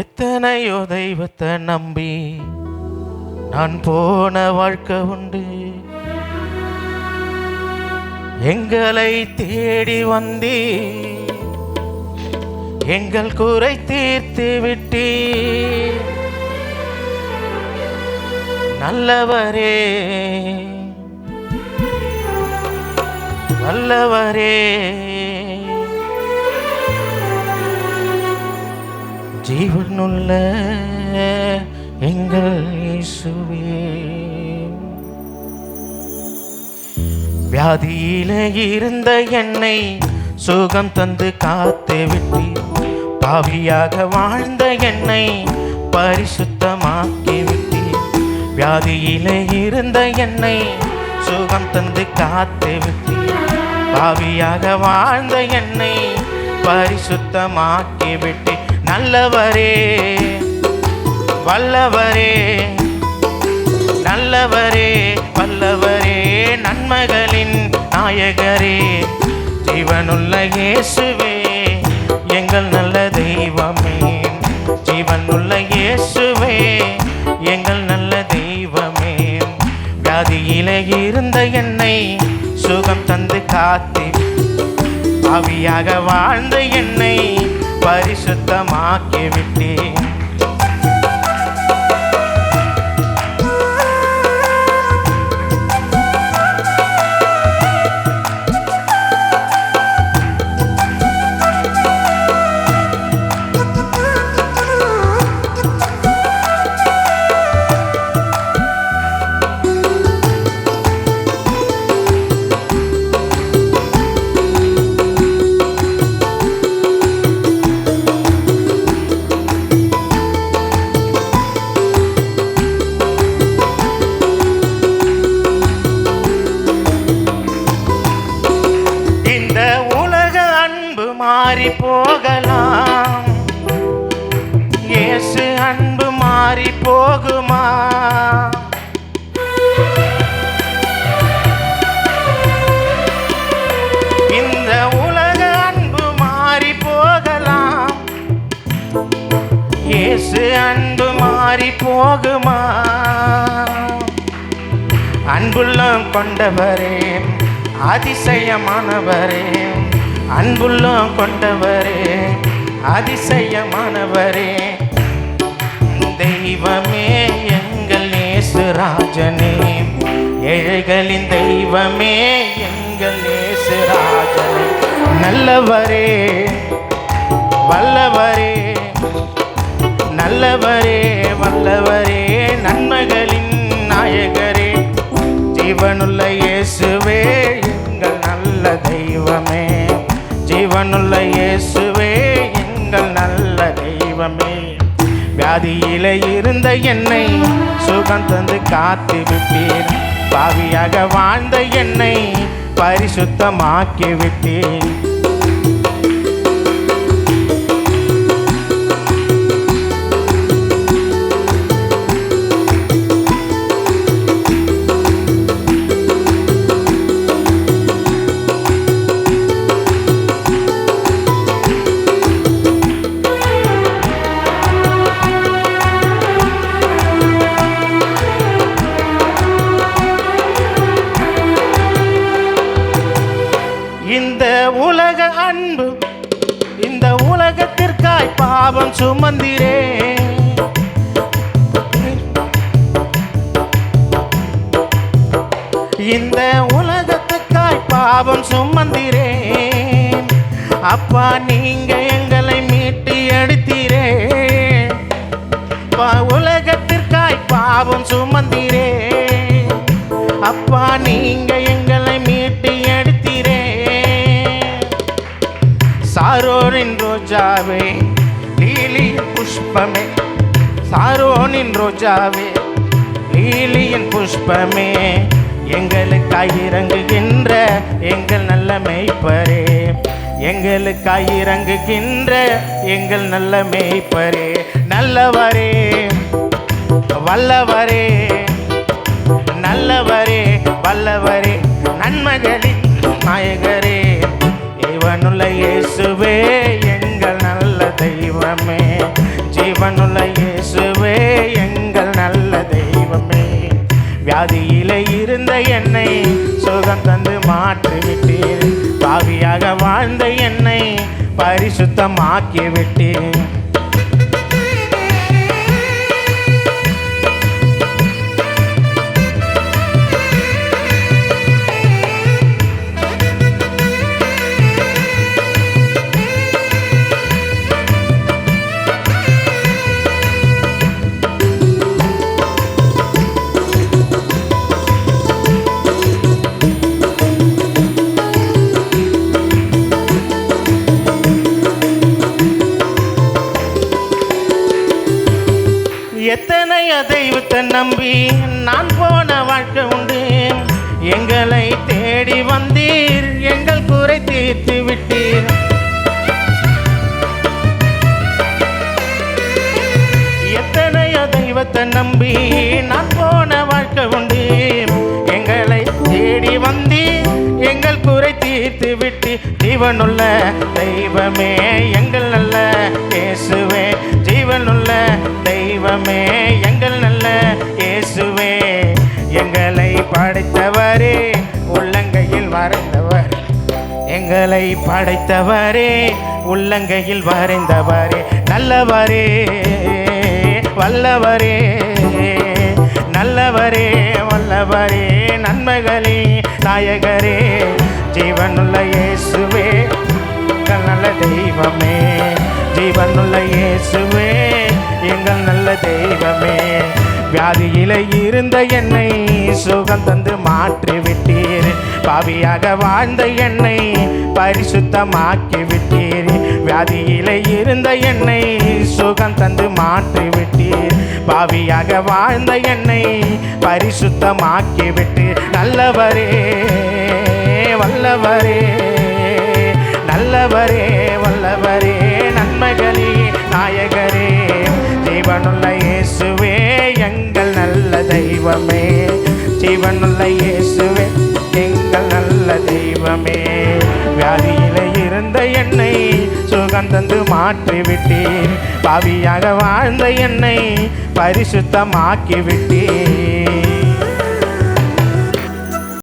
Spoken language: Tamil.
எத்தனையோ தெய்வத்தை நம்பி நான் போன வாழ்க்கை உண்டு. எங்களை தேடி வந்தே எங்கள் குறை தீர்த்து விட்டே. நல்லவரே வல்லவரே ஜீவனுள்ள எங்கள் இயேசுவே. வியாதியில இருந்த என்னை சுகம் தந்து காத்து விட்டு, பாவியாக வாழ்ந்த என்னை பரிசுத்தமாக்கி விட்டு. வியாதியில இருந்த என்னை சுகம் தந்து காத்து விட்டு, பாவியாக வாழ்ந்த என்னை பரிசுத்தமாக்கி விட்டு. நல்லவரே வல்லவரே நல்லவரே வல்லவரே நன்மைகளின் நாயகரே ஜீவனுள்ள இயேசுவே எங்கள் நல்ல தெய்வமே. ஜீவனுள்ள இயேசுவே எங்கள் நல்ல தெய்வமே. வியாதியிலே இருந்த என்னை சுகம் தந்து காத்து, பாவியாக வாழ்ந்த என்னை பரிசுத்தமாக்கி விட்டேன். மாறி போகலாம், இயேசு அன்பு மாறி போகுமா? இந்த உலக அன்பு மாறி போகலாம், இயேசு அன்பு மாறி போகுமா? அன்புள்ளம் கொண்டவரே அதிசயமானவரே, அன்புள்ளம் கொண்டவரே அதிசயமானவரே, தெய்வமே எங்கள் நேசராஜனே, ஏழைகளின் தெய்வமே எங்கள் நேசராஜனே. நல்லவரே வல்லவரே நல்லவரே வல்லவரே நன்மைகளின் நாயகரே ஜீவனுள்ள இயேசுவே எங்கள் நல்ல தெய்வமே. ஜீவனுள்ள இயேசுவே எங்கள் நல்ல தெய்வமே. வியாதியிலே இருந்த என்னை சுகம் தந்து காத்து விட்டீர், பாவியாக வாழ்ந்த என்னை பரிசுத்தமாக்கி விட்டீர். இந்த உலக அன்பு இந்த உலகத்திற்காய் பாவம் சுமந்திரே, இந்த உலகத்துக்காய் பாவம் சுமந்திரே. அப்பா நீங்க எங்களை மீட்டு எடுத்தீரே, உலகத்திற்காய் பாவம் சுமந்திரே. அப்பா நீங்க எங்களை மீட்டு எடுத்தீரே. சாரோனின் ரோஜாவே லீலியின் புஷ்பமே, சாரோனின் ரோஜாவே லீலியின் புஷ்பமே, எங்களுக்காய் இறங்குகின்ற எங்கள் நல்ல மேய்ப்பரே, எங்களுக்காய் இறங்குகின்ற எங்கள் நல்ல மேய்ப்பரே. நல்லவரே வல்லவரே நல்லவரே வல்லவரே நன்மைகளின் நாயகரே ஜீவனுள்ள இயேசுவே எங்கள் நல்ல தெய்வமே. ஜீவ ஜீவனுள்ள இயேசுவே எங்கள் நல்ல தெய்வமே. வியாதியிலே இருந்த என்னை சுகம் தந்து மாற்றி விட்டீர். பாவியாக வாழ்ந்த என்னை பரிசுத்தமாக்கி விட்டீர். எத்தனையோ தெய்வத்தை நம்பி நான் போன வாழ்க்கை உண்டு. எங்களை தேடி வந்தீர், எங்கள் குறை தீர்த்து விட்டீர். எத்தனையோ தெய்வத்தை நம்பி நான் போன வாழ்க்கை உண்டு. எங்களை தேடி வந்தீர், எங்கள் குறை தீர்த்து விட்டு. ஜீவனுள்ள தெய்வமே எங்கள் நல்ல இயேசுவே. ஜீவனுள்ள தெய்வமே எங்கள் நல்ல இயேசுவே. எங்களை படைத்தவரே உள்ளங்கையில் வரைந்தவர். எங்களை படைத்தவரே உள்ளங்கையில் வரைந்தவரே. நல்லவரே வல்லவரே, நல்லவரே வல்லவரே, நன்மைகளே நாயகரே. ஜீவனுள்ள இயேசுவே எங்கள் நல்ல தெய்வமே. ஜீவனுள்ள இயேசுவே எங்கள் நல்ல தெய்வமே. வியாதியிலே இருந்த என்னை சுகம் தந்து மாற்றி விட்டீர். பாவியாக வாழ்ந்த என்னை பரிசுத்தமாக்கி விட்டீர். வியாதியிலே இருந்த என்னை சுகம் தந்து மாற்றி விட்டீர். பாவியாக வாழ்ந்த என்னை பரிசுத்தமாக்கி விட்டீர். நல்லவரே வல்லவரே, நல்லவரே வல்லவரே, நன்மைகளே நாயகரே. ஜீவனுள்ள இயேசுவே எங்கள் நல்ல தெய்வமே. ஜீவனுள்ள இயேசுவே எங்கள் நல்ல தெய்வமே. வியாதியிலே இருந்த என்னை சுகம் தந்து மாற்றி விட்டீர். பாவியாக வாழ்ந்த என்னை பரிசுத்தமாக்கி விட்டீர்.